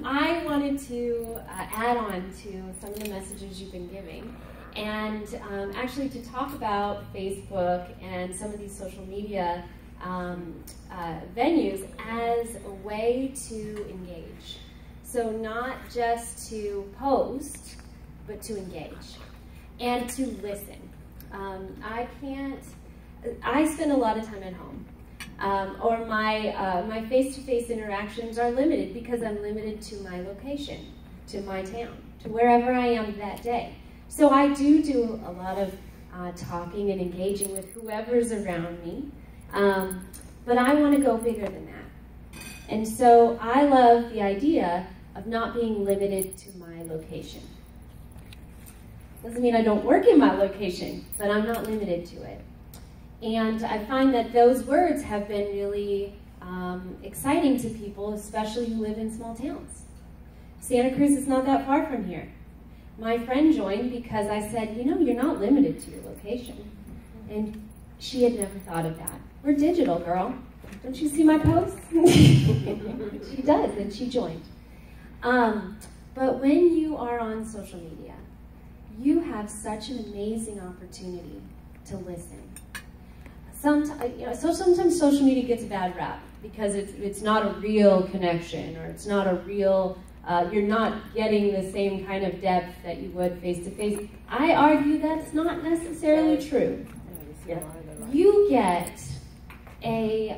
I wanted to add on to some of the messages you've been giving, and actually to talk about Facebook and some of these social media venues as a way to engage. So not just to post, but to engage and to listen. I spend a lot of time at home, or my face-to-face interactions are limited because I'm limited to my location, to my town, to wherever I am that day. So I do a lot of talking and engaging with whoever's around me, but I want to go bigger than that. And so I love the idea of not being limited to my location. Doesn't mean I don't work in my location, but I'm not limited to it. And I find that those words have been really exciting to people, especially who live in small towns. Santa Cruz is not that far from here. My friend joined because I said, you know, you're not limited to your location. And she had never thought of that. We're digital, girl. Don't you see my posts? She does, and she joined. But when you are on social media, you have such an amazing opportunity to listen. Sometimes social media gets a bad rap because it's not a real connection, or it's not a real, you're not getting the same kind of depth that you would face-to-face. I argue that's not necessarily true. You get a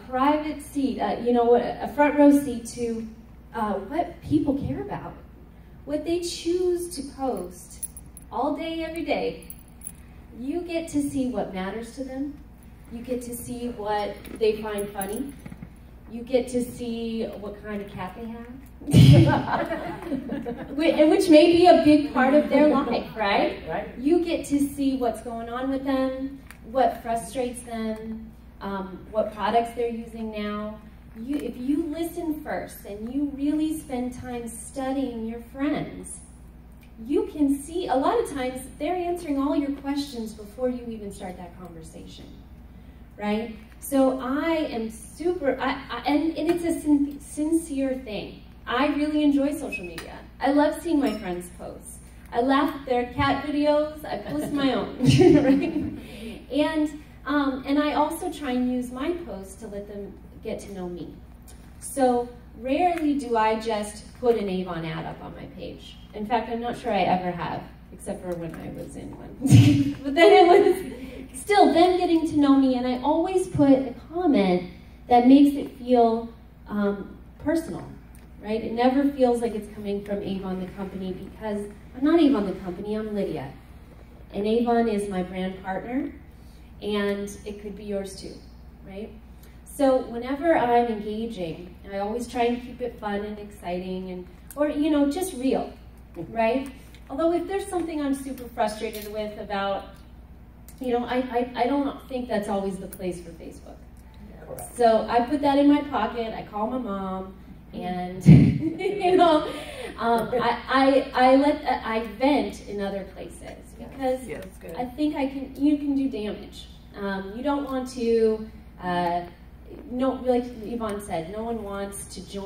private seat, a front row seat to what people care about, what they choose to post all day, every day. You get to see what matters to them. You get to see what they find funny. You get to see what kind of cat they have, which may be a big part of their life, right? You get to see what's going on with them, what frustrates them, what products they're using now. If you listen first and you really spend time studying your friends, you can see a lot of times they're answering all your questions before you even start that conversation, right? So I am and it's a sincere thing. I really enjoy social media. I love seeing my friends' posts. I laugh at their cat videos. I post my own, right? And I also try and use my posts to let them get to know me. So rarely do I just put an Avon ad up on my page. In fact, I'm not sure I ever have, except for when I was in one. But then it was still them getting to know me, and I always put a comment that makes it feel personal, right? It never feels like it's coming from Avon the company, because I'm not Avon the company, I'm Lydia. And Avon is my brand partner, and it could be yours too, right? So whenever I'm engaging, I always try and keep it fun and exciting, or just real, right? Although if there's something I'm super frustrated with about, I don't think that's always the place for Facebook. Correct. So I put that in my pocket, I call my mom, and I vent in other places, because I think you can do damage. You don't want to, like Yvonne said, no one wants to join